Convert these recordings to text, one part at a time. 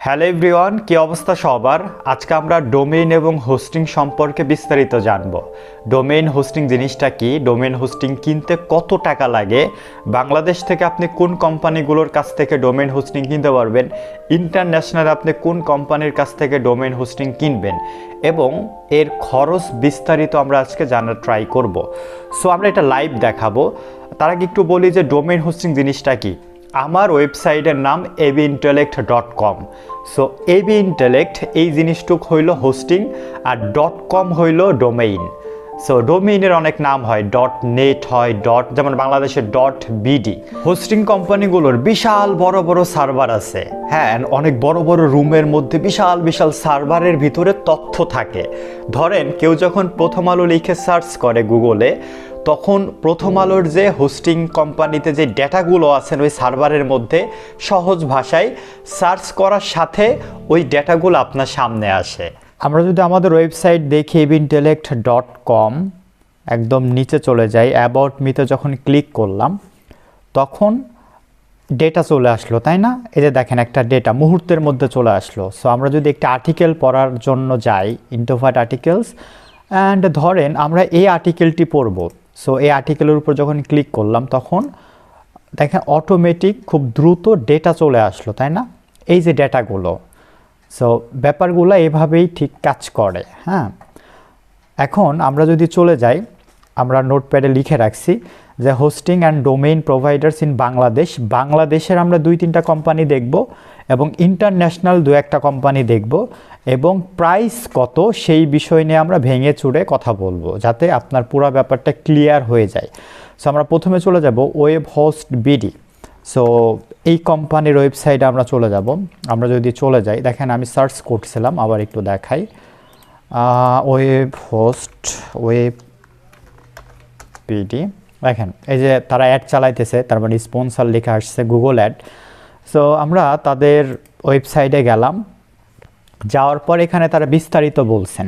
Hello everyone, কি অবস্থা সবার? আজকে আমরা ডোমেইন এবং হোস্টিং সম্পর্কে বিস্তারিত জানব। ডোমেইন হোস্টিং জিনিসটা কি, ডোমেইন হোস্টিং কিনতে কত টাকা লাগে, বাংলাদেশ থেকে আপনি কোন কোম্পানিগুলোর কাছ থেকে ডোমেইন হোস্টিং কিনতে পারবেন, ইন্টারন্যাশনাল আপনি কোন কোম্পানির কাছ থেকে ডোমেইন হোস্টিং কিনবেন এবং এর খরচ বিস্তারিত আমরা আজকে জানার ট্রাই করব। সো আমরা এটা লাইভ দেখাবো। তার আগে একটু বলি যে ডোমেইন হোস্টিং জিনিসটা কি। আমার ওয়েবসাইটের নাম abintellect.com। সো abintellect এই জিনিসটুক হইল হোস্টিং আর .com হইল ডোমেইন। সো ডোমেইনের অনেক নাম হয়, .net হয়, যেমন বাংলাদেশের .bd। হোস্টিং কোম্পানিগুলোর বিশাল বড় বড় সার্ভার আছে, হ্যাঁ, অনেক বড় বড় রুমের মধ্যে বিশাল বিশাল সার্ভারের ভিতরে তথ্য থাকে। ধরেন কেউ যখন প্রথম আলো লিখে সার্চ করে গুগলে, তখন প্রথম আলোর যে হোস্টিং কোম্পানিতে যে ডেটাগুলো আছেন ওই সার্ভারের মধ্যে সহজ ভাষায় সার্চ করার সাথে ওই ডেটাগুলো আপনার সামনে আসে। আমরা যদি আমাদের ওয়েবসাইট দেখি abintellect.com, একদম নিচে চলে যাই, অ্যাবাউট মিতে যখন ক্লিক করলাম তখন ডেটা চলে আসলো, তাই না? এই যে দেখেন একটা ডেটা মুহূর্তের মধ্যে চলে আসলো। সো আমরা যদি একটা আর্টিকেল পড়ার জন্য যাই, ইন্টোফাইট আর্টিকেলস, অ্যান্ড ধরেন আমরা এই আর্টিকেলটি পড়ব। সো এই আর্টিকেলের উপর যখন ক্লিক করলাম তখন দেখেন অটোমেটিক খুব দ্রুত ডেটা চলে আসলো, তাই না? এই যে ডেটাগুলো, সো ব্যাপারগুলো এভাবেই ঠিক কাজ করে। হ্যাঁ, এখন আমরা যদি চলে যাই, আমরা নোটপ্যাডে লিখে রাখছি যে hosting and domain providers in বাংলাদেশের আমরা 2-3টা কোম্পানি দেখব এবং ইন্টারন্যাশনাল 2-1টা কোম্পানি দেখব এবং প্রাইস কত সেই বিষয় নিয়ে আমরা ভেঙে চুড়ে কথা বলবো যাতে আপনার পুরো ব্যাপারটা ক্লিয়ার হয়ে যায়। সো আমরা প্রথমে চলে যাব ওয়েব হোস্ট বিডি। সো এই কোম্পানির ওয়েবসাইটে আমরা চলে যাব। আমরা যদি চলে যাই, দেখেন আমি সার্চ করছিলাম, আবার একটু দেখাই, ওয়েব হোস্ট ওয়েব বিডি। দেখেন এই যে তারা অ্যাড চালাইতেছে, তার মানে স্পন্সর লেখা আসছে গুগল অ্যাড। সো আমরা তাদের ওয়েবসাইটে গেলাম, যাওয়ার পর এখানে তারা বিস্তারিত বলছেন।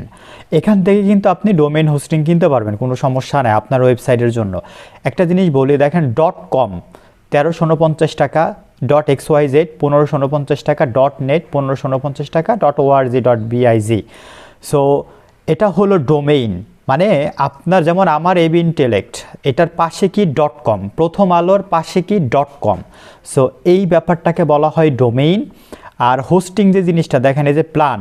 এখান থেকে কিন্তু আপনি ডোমেইন হোস্টিং কিনতে পারবেন, কোনো সমস্যা নেই আপনার ওয়েবসাইটের জন্য। একটা জিনিস বলি, দেখেন .com 1349 টাকা, .xyz 1549 টাকা, .net 1549 টাকা, .org.biz। সো এটা হলো ডোমেইন, মানে আপনার যেমন আমার abintellect, এটার পাশে কি .com, প্রথম আলোর পাশে কি .com। সো এই ব্যাপারটাকে বলা হয় ডোমেইন। আর হোস্টিং যে জিনিসটা দেখেন, এই যে প্ল্যান,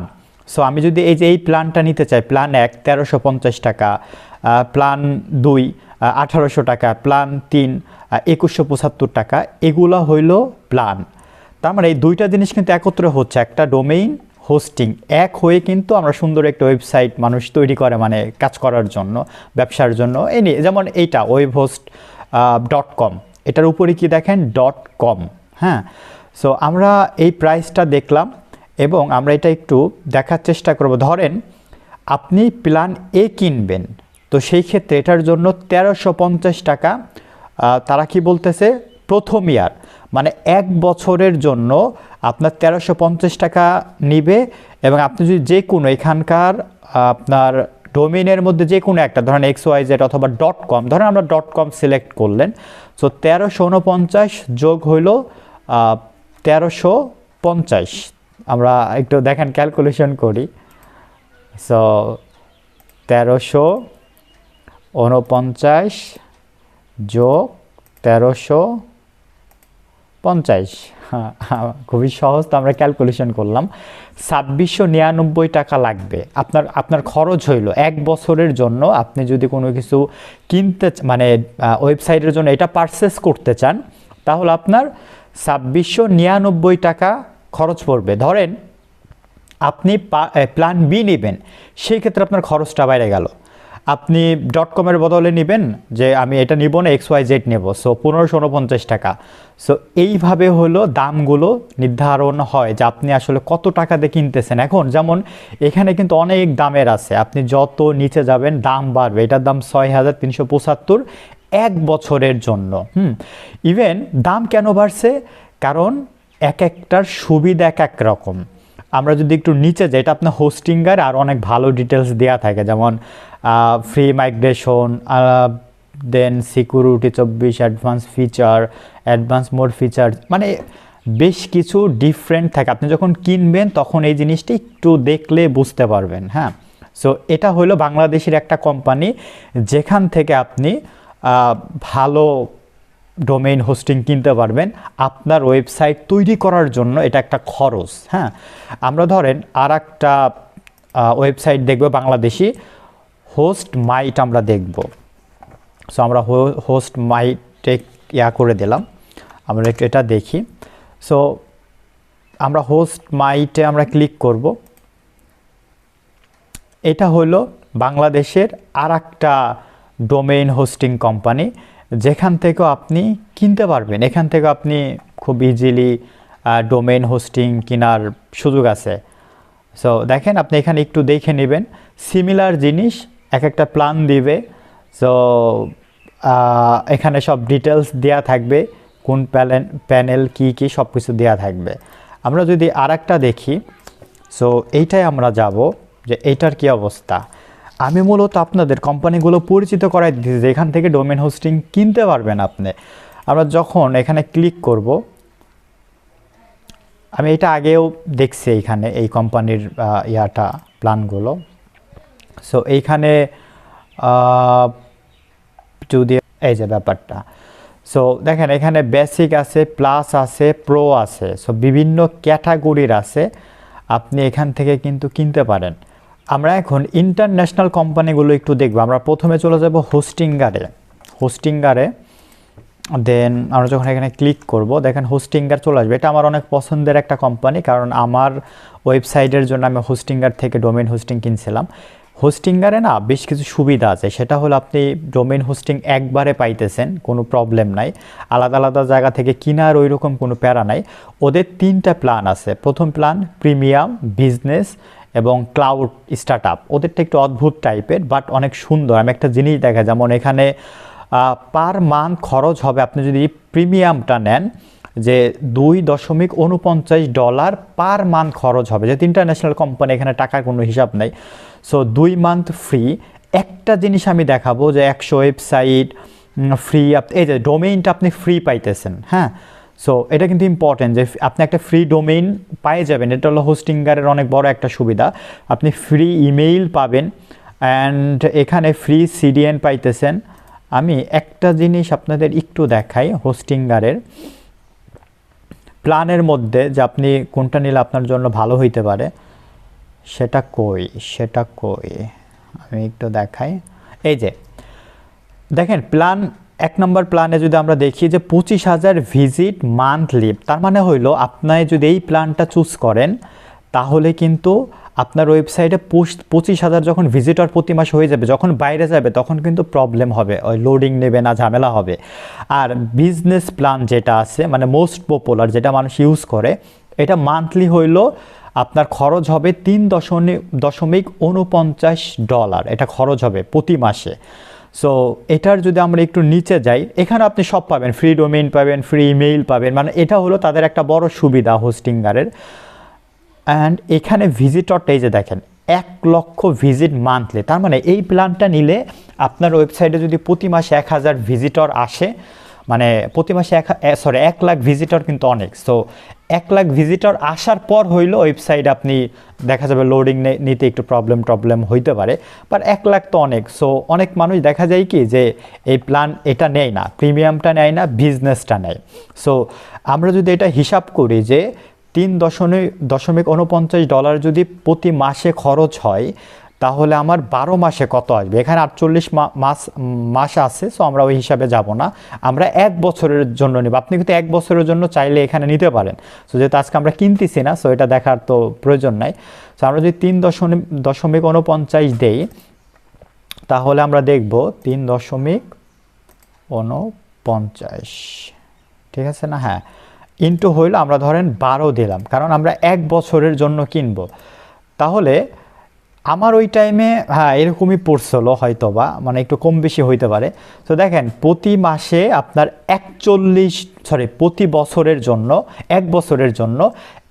সো আমি যদি এই যে এই প্ল্যানটা নিতে চাই, প্ল্যান 1 1350 টাকা, প্ল্যান 2 1800 টাকা, প্ল্যান 3 2175 টাকা, এগুলো হইল প্ল্যান। তার মানে এই দুইটা জিনিস কিন্তু একত্রে হচ্ছে, একটা ডোমেইন হোস্টিং এক হয়ে কিন্তু আমরা সুন্দর একটা ওয়েবসাইট মানুষ তৈরি করে, মানে কাজ করার জন্য, ব্যবসার জন্য। এই নিয়ে যেমন এইটা ওয়েব হোস্ট .com, এটার উপরে কি দেখেন .com। হ্যাঁ, সো আমরা এই প্রাইসটা দেখলাম এবং আমরা এটা একটু দেখার চেষ্টা করব। ধরেন আপনি প্ল্যান এ কিনবেন, তো সেই ক্ষেত্রে এটার জন্য 1350 টাকা তারা কি বলতেছে, প্রথম ইয়ার, মানে 1 বছরের জন্য আপনার 1350 টাকা নিবে। এবং আপনি যদি যে কোনো এখানকার আপনার ডোমেইনের মধ্যে যে কোনো একটা, ধরেন XYZ অথবা .com, ধরেন আমরা .com সিলেক্ট করলেন, সো 1349 যোগ হইল 1350। আমরা একটু দেখেন ক্যালকুলেশন করি। সো 1349 যোগ 1350, হ্যাঁ খুবই সহজ, তো আমরা ক্যালকুলেশন করলাম 2699 টাকা লাগবে। আপনার খরচ হইল 1 বছরের জন্য। আপনি যদি কোনো কিছু কিনতে, মানে ওয়েবসাইটের জন্য এটা পারচেস করতে চান, তাহলে আপনার 2699 টাকা খরচ পড়বে। ধরেন আপনি প্ল্যান বি নেবেন, সেই ক্ষেত্রে আপনার খরচটা বাইরে গেল। আপনি .com-এর বদলে নেবেন, যে আমি এটা নিব না, XYZ নেব, সো 1549 টাকা। সো এইভাবে হলো দামগুলো নির্ধারণ হয় যে আপনি আসলে কত টাকা দিয়ে কিনতেছেন। এখন যেমন এখানে কিন্তু অনেক দামের আছে, আপনি যত নিচে যাবেন দাম বাড়বে। এটার দাম 6375 1 বছরের জন্য। ইভেন দাম কেন বাড়ছে, কারণ এক একটার সুবিধা এক এক রকম। আমরা যদি একটু নিচে যাই, এটা আপনার হোস্টিংয়ের আর অনেক ভালো ডিটেলস দেওয়া থাকে, যেমন ফ্রি মাইগ্রেশন, দেন সিকিউরিটি 24, অ্যাডভান্স ফিচার, অ্যাডভান্স মোর ফিচার, মানে বেশ কিছু ডিফারেন্ট থাকে। আপনি যখন কিনবেন তখন এই জিনিসটা একটু দেখলে বুঝতে পারবেন। হ্যাঁ, সো এটা হলো বাংলাদেশের একটা কোম্পানি যেখান থেকে আপনি ভালো ডোমেইন হোস্টিং কিনতে পারবেন। আপনার ওয়েবসাইট তৈরি করার জন্য এটা একটা খরচ। হ্যাঁ, আমরা ধরেন আর একটা ওয়েবসাইট দেখব বাংলাদেশি, হোস্ট মাইট আমরা দেখব। সো আমরা হোস্ট মাইটে করে দিলাম, আমরা একটু এটা দেখি। সো আমরা হোস্ট মাইটে আমরা ক্লিক করব। এটা হলো বাংলাদেশের আর একটা ডোমেইন হোস্টিং কোম্পানি যেখান থেকেও আপনি কিনতে পারবেন। এখান থেকে আপনি খুব ইজিলি ডোমেইন হোস্টিং কেনার সুযোগ আছে। সো দেখেন, আপনি এখানে একটু দেখে নেবেন, সিমিলার জিনিস এক একটা প্ল্যান দিবে। সো এখানে সব ডিটেলস দেওয়া থাকবে, কোন প্যানেল কি সব কিছু দেওয়া থাকবে। আমরা যদি আর একটা দেখি, সো এইটাই আমরা যাব যে এইটার কি অবস্থা। আমি মূলত আপনাদের কোম্পানিগুলো পরিচিত করাই দিচ্ছি যে এখান থেকে ডোমেইন হোস্টিং কিনতে পারবেন আপনি। আমরা যখন এখানে ক্লিক করব, আমি এটা আগেও দেখছি এইখানে এই কোম্পানির প্ল্যানগুলো। সো এইখানে যদি এই যে ব্যাপারটা, সো দেখেন এখানে বেসিক আছে, প্লাস আছে, প্রো আছে। সো বিভিন্ন ক্যাটাগরির আছে, আপনি এখান থেকে কিন্তু কিনতে পারেন। আমরা এখন ইন্টারন্যাশনাল কোম্পানিগুলো একটু দেখব। আমরা প্রথমে চলে যাব হোস্টিঙ্গারে। দেন আমরা যখন এখানে ক্লিক করব, দেখেন হোস্টিঙ্গার চলে আসবে। এটা আমার অনেক পছন্দের একটা কোম্পানি, কারণ আমার ওয়েবসাইটের জন্য আমি হোস্টিঙ্গার থেকে ডোমেইন হোস্টিং কিনছিলাম। হোস্টিঙ্গারে না বেশ কিছু সুবিধা আছে, সেটা হলো আপনি ডোমেইন হোস্টিং একবারে পাইতেছেন, কোনো প্রবলেম নাই। আলাদা আলাদা জায়গা থেকে কেনার ওই রকম কোনো প্যারা নাই। ওদের 3টা প্ল্যান আছে। প্রথম প্ল্যান প্রিমিয়াম, বিজনেস এবং ক্লাউড স্টার্টআপ। ওদেরটা একটু অদ্ভুত টাইপের, বাট অনেক সুন্দর। আমি একটা জিনিস দেখা, যেমন এখানে পার মান্থ খরচ হবে, আপনি যদি প্রিমিয়ামটা নেন, যে $2.49 পার মান্থ খরচ হবে। যেহেতু ইন্টারন্যাশনাল কোম্পানি, এখানে টাকার কোনো হিসাব নেই। So 2 month free. একটা জিনিস আমি দেখাবো যে 100 ওয়েবসাইট ফ্রি, এই যে ডোমেইনটা আপনি ফ্রি পাইতেছেন। হ্যাঁ, সো এটা কিন্তু ইম্পর্টেন্ট যে আপনি একটা ফ্রি ডোমেইন পাই যাবেন। এটা হলো হোস্টিঙ্গারের অনেক বড় একটা সুবিধা। আপনি ফ্রি ইমেইল পাবেন অ্যান্ড এখানে ফ্রি সিডিএন পাইতেছেন। আমি একটা জিনিস আপনাদের একটু দেখাই হোস্টিঙ্গারের প্ল্যানের মধ্যে, যে আপনি কোনটা নিলে আপনার জন্য ভালো হইতে পারে। সেটা কই আমি একটু দেখাই। এই যে দেখেন প্ল্যান, 1 নম্বর প্ল্যানে যদি আমরা দেখি যে 25,000 ভিজিট মান্থলি, তার মানে হইলো আপনি যদি এই প্ল্যানটা চুজ করেন তাহলে কিন্তু আপনার ওয়েবসাইটে 25,000 যখন ভিজিটর প্রতি মাসে হয়ে যাবে, যখন বাইরে যাবে তখন কিন্তু প্রবলেম হবে, ওই লোডিং নেবে না, ঝামেলা হবে। আর বিজনেস প্ল্যান যেটা আছে, মানে মোস্ট পপুলার, যেটা মানুষ ইউজ করে, এটা মান্থলি হইলো আপনার খরচ হবে $3.49। এটা খরচ হবে প্রতি মাসে। সো এটার যদি আমরা একটু নিচে যাই, এখানে আপনি সব পাবেন, ফ্রি ডোমেইন পাবেন, ফ্রি ইমেইল পাবেন। মানে এটা হলো তাদের একটা বড় সুবিধা হোস্টিঙ্গারের। অ্যান্ড এখানে ভিজিটরটা এই যে দেখেন 1 লক্ষ ভিজিট মান্থলি। তার মানে এই প্ল্যানটা নিলে আপনার ওয়েবসাইটে যদি প্রতি মাসে 1,000 ভিজিটর আসে, মানে প্রতি মাসে 1 লাখ ভিজিটর কিন্তু অনেক। সো 1 লাখ ভিজিটর আসার পর হইলো ওয়েবসাইট আপনি দেখা যাবে লোডিং নিতে একটু প্রবলেম হইতে পারে, বাট 1 লাখ তো অনেক। সো অনেক মানুষ দেখা যায় কি যে এই প্ল্যান এটা নেয় না, প্রিমিয়ামটা নেয় না, বিজনেসটা নেয়। সো আমরা যদি এটা হিসাব করি যে $3.49 যদি প্রতি মাসে খরচ হয়, তাহলে আমার 12 মাসে কত আসবে? এখানে 48 মাস আছে। সো আমরা ওই হিসাবে যাব না, আমরা 1 বছরের জন্য নেব। আপনি কিন্তু 1 বছরের জন্য চাইলে এখানে নিতে পারেন। সো যেহেতু আজকে আমরা কিনতেছি না, সো এটা দেখার তো প্রয়োজন নাই। সো আমরা যদি 3.49 দেই, তাহলে আমরা দেখব 3.49, ঠিক আছে না? হ্যাঁ, ইনটু হইল আমরা ধরেন 12 দিলাম, কারণ আমরা 1 বছরের জন্য কিনবো। তাহলে আমার ওই টাইমে হ্যাঁ এরকমই পড়ছিল হয়তো বা, মানে একটু কম বেশি হইতে পারে। তো দেখেন প্রতি মাসে আপনার প্রতি বছরের জন্য 1 বছরের জন্য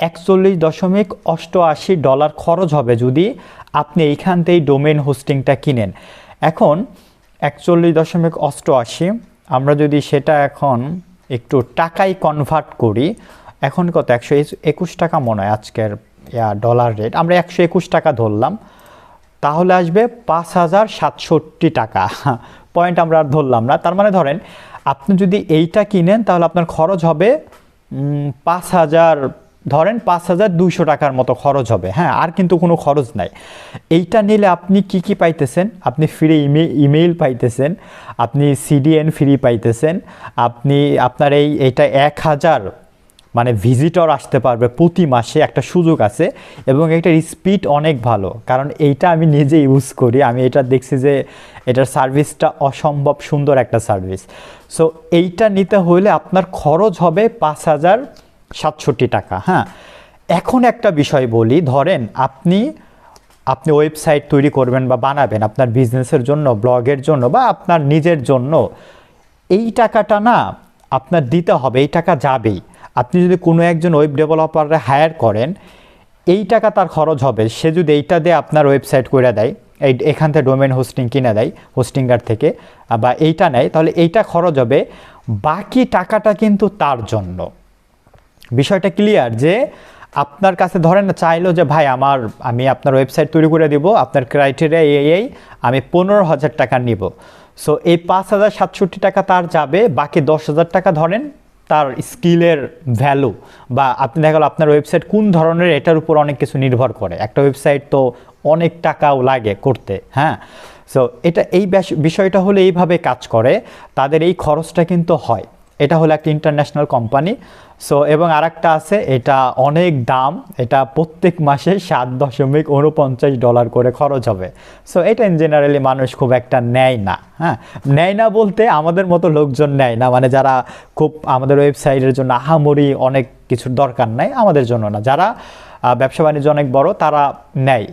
$41.88 খরচ হবে যদি আপনি এইখান থেকেই ডোমেইন হোস্টিংটা কিনেন। এখন 41.88 আমরা যদি সেটা এখন একটু টাকায় কনভার্ট করি, এখন কত 121 টাকা মনে হয় আজকের ডলার রেট, আমরা 121 টাকা ধরলাম, তাহলে আসবে 5,067 টাকা। পয়েন্ট আমরা আর ধরলাম না। তার মানে ধরেন আপনি যদি এইটা কিনেন তাহলে আপনার খরচ হবে 5,000, ধরেন 5,200 টাকার মতো খরচ হবে। হ্যাঁ, আর কিন্তু কোনো খরচ নাই। এইটা নিলে আপনি কি কি পাইতেছেন? আপনি ফ্রি ইমেইল পাইতেছেন, আপনি সিডিএন ফ্রি পাইতেছেন, আপনি আপনার এইটা 1,000 মানে ভিজিটর আসতে পারবে প্রতি মাসে, একটা সুযোগ আছে। এবং এটার স্পিড অনেক ভালো, কারণ এইটা আমি নিজে ইউজ করি, আমি এটা দেখছি যে এটার সার্ভিসটা অসম্ভব সুন্দর একটা সার্ভিস। সো এইটা নিতে হলে আপনার খরচ হবে 5,067 টাকা। হ্যাঁ, এখন একটা বিষয় বলি, ধরেন আপনি ওয়েবসাইট তৈরি করবেন বা বানাবেন আপনার বিজনেসের জন্য, ব্লগের জন্য বা আপনার নিজের জন্য, এই টাকাটা না আপনার দিতে হবে, এই টাকা যাবেই। আপনি যদি কোনো একজন ওয়েব ডেভেলপাররা হায়ার করেন, এই টাকা তার খরচ হবে। সে যদি এইটা দিয়ে আপনার ওয়েবসাইট করে দেয়, এখান থেকে ডোমেন হোস্টিং কিনে দেয় হোস্টিঙ্গার থেকে, বা এইটা নেয়, তাহলে এইটা খরচ হবে, বাকি টাকাটা কিন্তু তার জন্য। বিষয়টা ক্লিয়ার? যে আপনার কাছে ধরেন চাইলো যে ভাই আমি আপনার ওয়েবসাইট তৈরি করে দিব, আপনার ক্রাইটেরিয়া এই, আমি 15,000 টাকা নিব। সো এই 5,067 টাকা তার যাবে, বাকি 10,000 টাকা ধরেন তার স্কিলের ভ্যালু, বা আপনি দেখা গেল আপনার ওয়েবসাইট কোন ধরনের, এটার উপর অনেক কিছু নির্ভর করে। একটা ওয়েবসাইট তো অনেক টাকাও লাগে করতে। হ্যাঁ, সো এই বিষয়টা হলে এইভাবে কাজ করে, তাদের এই খরচটা কিন্তু হয়। এটা হলো একটা ইন্টারন্যাশনাল কোম্পানি। সো এবং আরেকটা আছে, এটা অনেক দাম, এটা প্রত্যেক মাসে $7.49 করে খরচ হবে। সো এটা ইন জেনারেলি মানুষ খুব একটা নেয় না। হ্যাঁ, নেয় না বলতে আমাদের মতো লোকজন নেয় না, মানে যারা খুব আমাদের ওয়েবসাইটের জন্য আহামরি অনেক কিছুর দরকার নাই, আমাদের জন্য না, যারা ব্যবসা বাণিজ্য অনেক বড় তারা নেয়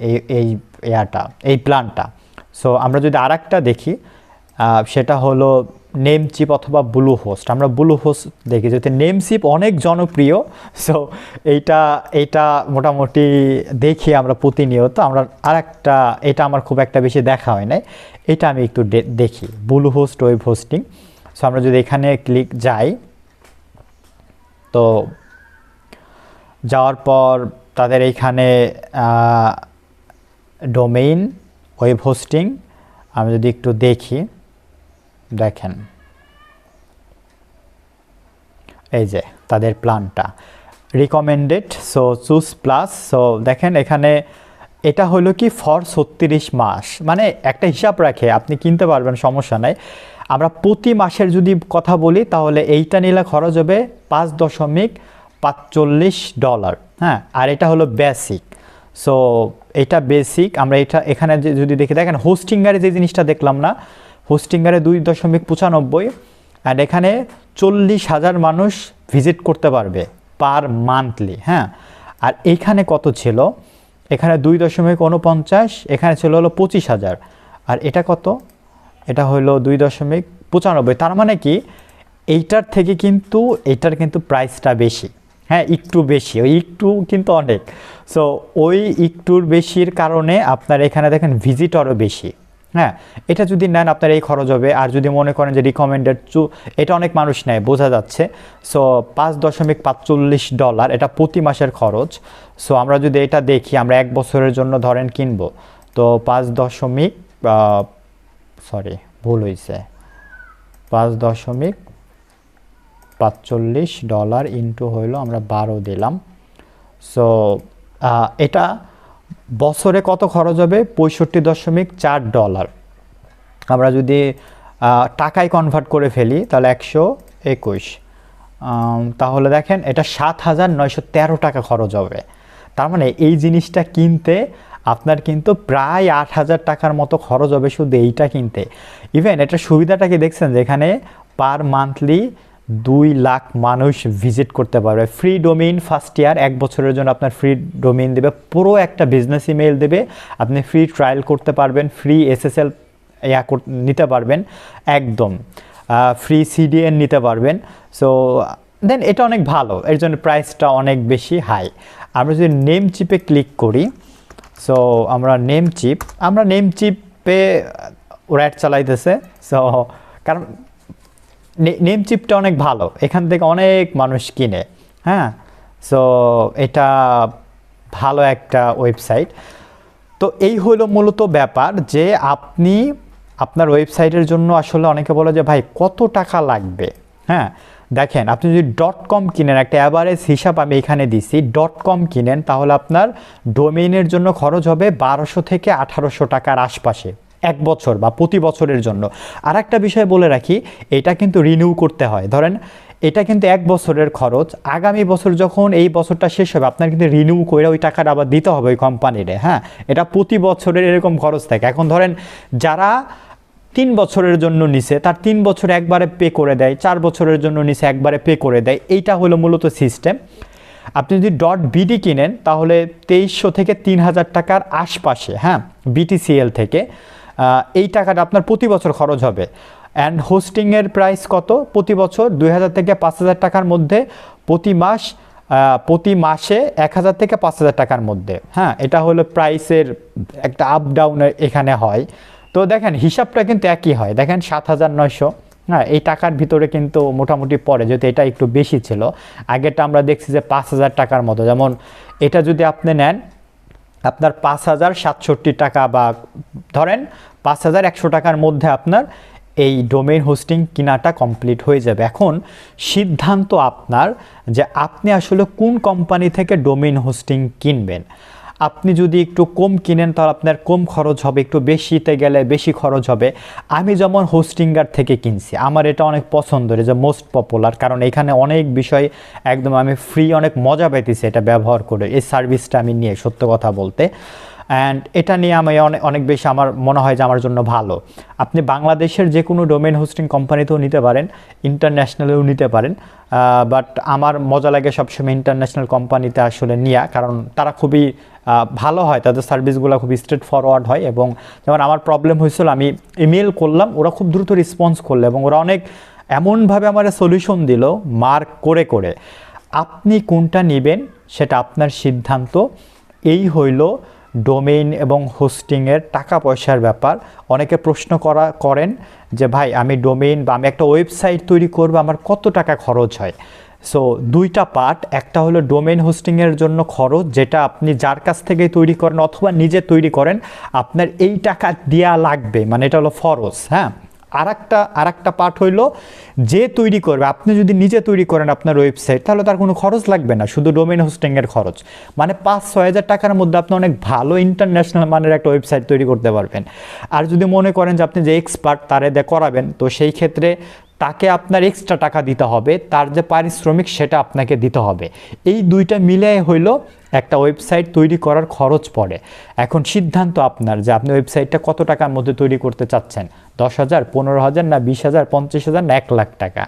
এই প্ল্যানটা। সো আমরা যদি আরেকটা দেখি, সেটা হলো নেমচিপ অথবা ব্লু হোস্ট। আমরা ব্লু হোস্ট দেখি, যেহেতু নেমচিপ অনেক জনপ্রিয়, সো এইটা মোটামুটি দেখি আমরা প্রতিনিয়ত। আমরা আরেকটা, এটা আমার খুব একটা বেশি দেখা হয় নাই, এটা আমি একটু দেখি, blue host web hosting. So আমরা যদি এখানে যাই, তো যাওয়ার পর তাদের এইখানে ডোমেইন ওয়েব হোস্টিং আমি যদি একটু দেখি, দেখেন এই যে তাদের প্ল্যানটা recommended, so choose plus. So দেখেন এখানে এটা হলো কি ফর 36 মাস, মানে একটা হিসাব রাখে আপনি কিনতে পারবেন, সমস্যা নাই। আমরা প্রতি মাসের যদি কথা বলি, তাহলে এইটা নিলে খরচ হবে $5.45। হ্যাঁ, আর এটা হলো বেসিক। সো এটা বেসিক। আমরা এখানে যদি দেখি, দেখেন হোস্টিঙ্গারে যে জিনিসটা দেখলাম না, হোস্টিঙ্গারে 2.95, অ্যান্ড এখানে 40,000 মানুষ ভিজিট করতে পারবে পার মান্থলি। হ্যাঁ, আর এখানে কত ছিল? এখানে 2.49, এখানে ছিল হলো 25,000, আর এটা কত? এটা হলো 2.95। তার মানে কি এইটার থেকে কিন্তু এইটার কিন্তু প্রাইসটা বেশি। হ্যাঁ, একটু বেশি, ওই একটু কিন্তু অনেক। সো ওই একটুর বেশির কারণে আপনার এখানে দেখেন ভিজিটরও বেশি। হ্যাঁ, এটা যদি নেন আপনার এই খরচ হবে। আর যদি মনে করেন যে রিকমেন্ডেড, এটা অনেক মানুষ নেয়, বোঝা যাচ্ছে। সো $5.45 এটা প্রতি মাসের খরচ। সো আমরা যদি এটা দেখি, আমরা 1 বছরের জন্য ধরেন কিনবো, তো 5 $5.45 ইন্টু হইলো আমরা 12 দিলাম। সো এটা বছরে কত খরচ হবে? $65.4। আমরা যদি টাকায় কনভার্ট করে ফেলি, তাহলে 121, তাহলে দেখেন এটা 7,913 টাকা খরচ হবে। তার মানে এই জিনিসটা কিনতে আপনার কিন্তু প্রায় 8,000 টাকার মতো খরচ হবে শুধু এইটা কিনতে। ইভেন এটা সুবিধাটা কি দেখছেন, যেখানে পার মান্থলি 2 লাখ মানুষ ভিজিট করতে পারবে। ফ্রি ডোমেইন ফার্স্ট ইয়ার, 1 বছরের জন্য আপনার ফ্রি ডোমেইন দেবে, পুরো একটা বিজনেস ইমেইল দেবে, আপনি ফ্রি ট্রায়াল করতে পারবেন, ফ্রি এসএসএল নিতে পারবেন, একদম ফ্রি সিডিএন নিতে পারবেন। সো দেন এটা অনেক ভালো, এর জন্য প্রাইসটা অনেক বেশি হাই। আমরা যদি নেমচিপে ক্লিক করি, সো আমরা নেমচিপে ওরা অ্যাড চালাইতেছে। সো কারণ নেমচিপটা অনেক ভালো, এখান থেকে অনেক মানুষ কিনে। হ্যাঁ, সো এটা ভালো একটা ওয়েবসাইট। তো এই হলো মূলত ব্যাপার যে আপনি আপনার ওয়েবসাইটের জন্য আসলে অনেকে বলে যে ভাই কত টাকা লাগবে। হ্যাঁ, দেখেন আপনি যদি .com কিনেন, একটা অ্যাভারেজ হিসাব আমি এখানে দিছি, .com কিনেন তাহলে আপনার ডোমেইনের জন্য খরচ হবে 1200 থেকে 1800 টাকার আশপাশে এক বছর বা প্রতি বছরের জন্য। আর একটা বিষয় বলে রাখি, এটা কিন্তু রিনিউ করতে হয়। ধরেন এটা কিন্তু এক বছরের খরচ, আগামী বছর যখন এই বছরটা শেষ হবে আপনার কিন্তু রিনিউ করে ওই টাকাটা আবার দিতে হবে ওই কোম্পানিরে। হ্যাঁ, এটা প্রতি বছরের এরকম খরচ থাকে। এখন ধরেন যারা 3 বছরের জন্য নিছে তার 3 বছর একবারে পে করে দেয়, 4 বছরের জন্য নিছে একবারে পে করে দেয়, এইটা হলো মূলত সিস্টেম। আপনি যদি .bd কিনেন তাহলে 2300 থেকে 3000 টাকার আশপাশে, হ্যাঁ, BTCL থেকে এই টাকাটা আপনার প্রতি বছর খরচ হবে। অ্যান্ড হোস্টিংয়ের প্রাইস কত প্রতি বছর? 2000 থেকে 5000 টাকার মধ্যে, প্রতি মাসে 1000 থেকে 5000 টাকার মধ্যে। হ্যাঁ, এটা হলো প্রাইসের একটা আপ ডাউন এখানে হয়। তো দেখেন হিসাবটা কিন্তু একই হয়, দেখেন 7900। হ্যাঁ, এই টাকার ভিতরে কিন্তু মোটামুটি পড়ে, যেহেতু এটা একটু বেশি ছিল। আগেরটা আমরা দেখছি যে 5000 টাকার মতো। যেমন এটা যদি আপনি নেন আপনার 5067 টাকা বা ধরেন 5100 টাকার মধ্যে আপনার এই ডোমেইন হোস্টিং কেনাটা কমপ্লিট হয়ে যাবে। এখন সিদ্ধান্ত আপনার যে আপনি আসলে কোন কোম্পানি থেকে ডোমেইন হোস্টিং কিনবেন। আপনি যদি একটু কম কিনেন তাহলে আপনার কম খরচ হবে, একটু বেশিতে গেলে বেশি খরচ হবে। আমি যেমন হোস্টিঙ্গার থেকে কিনছি, আমার এটা অনেক পছন্দের, যে মোস্ট পপুলার, কারণ এখানে অনেক বিষয় একদম আমি ফ্রি, অনেক মজা পাইতেছি এটা ব্যবহার করে, এই সার্ভিসটা আমি নিয়ে, সত্য কথা বলতে। অ্যান্ড এটা নিয়ে আমি অনেক বেশি আমার মনে হয় যে আমার জন্য ভালো। আপনি বাংলাদেশের যে কোনো ডোমেইন হোস্টিং কোম্পানিতেও নিতে পারেন, ইন্টারন্যাশনালেও নিতে পারেন, বাট আমার মজা লাগে সবসময় ইন্টারন্যাশনাল কোম্পানিতে আসলে নেওয়া, কারণ তারা খুবই ভালো হয়, তাদের সার্ভিসগুলো খুব স্ট্রেট ফরওয়ার্ড হয়। এবং যেমন আমার প্রবলেম হয়েছিল, আমি ইমেল করলাম, ওরা খুব দ্রুত রেসপন্স করলো এবং ওরা অনেক এমনভাবে আমার সলিউশন দিল মার্ক করে করে। আপনি কোনটা নেবেন সেটা আপনার সিদ্ধান্ত। এই হইল ডোমেইন এবং হোস্টিংয়ের টাকা পয়সার ব্যাপার। অনেকে প্রশ্ন করেন যে ভাই আমি ডোমেইন বা আমি একটা ওয়েবসাইট তৈরি করব, আমার কত টাকা খরচ হয়। সো দুইটা পার্ট, একটা হলো ডোমেইন হোস্টিংয়ের জন্য খরচ, যেটা আপনি যার কাছ থেকে তৈরি করেন অথবা নিজে তৈরি করেন, আপনার এই টাকা দেওয়া লাগবে, মানে এটা হলো ফরজ। হ্যাঁ, আরেকটা পার্ট হইলো যে তৈরি করবে, আপনি যদি নিজে তৈরি করেন আপনার ওয়েবসাইট তাহলে তার কোনো খরচ লাগবে না, শুধু ডোমেইন হোস্টিংয়ের খরচ। মানে 5-6 হাজার টাকার মধ্যে আপনি অনেক ভালো ইন্টারন্যাশনাল মানের একটা ওয়েবসাইট তৈরি করতে পারবেন। আর যদি মনে করেন যে আপনি যে এক্সপার্ট তারে দিয়ে করাবেন, তো সেই ক্ষেত্রে তাকে আপনার এক্সট্রা টাকা দিতে হবে, তার যে পারিশ্রমিক সেটা আপনাকে দিতে হবে। এই দুইটা মিলে হইলো একটা ওয়েবসাইট তৈরি করার খরচ পড়ে। এখন সিদ্ধান্ত আপনার যে আপনি ওয়েবসাইটটা কত টাকার মধ্যে তৈরি করতে চাচ্ছেন, 10,000, 15,000, না 20,000, 50,000, না 1 লাখ টাকা।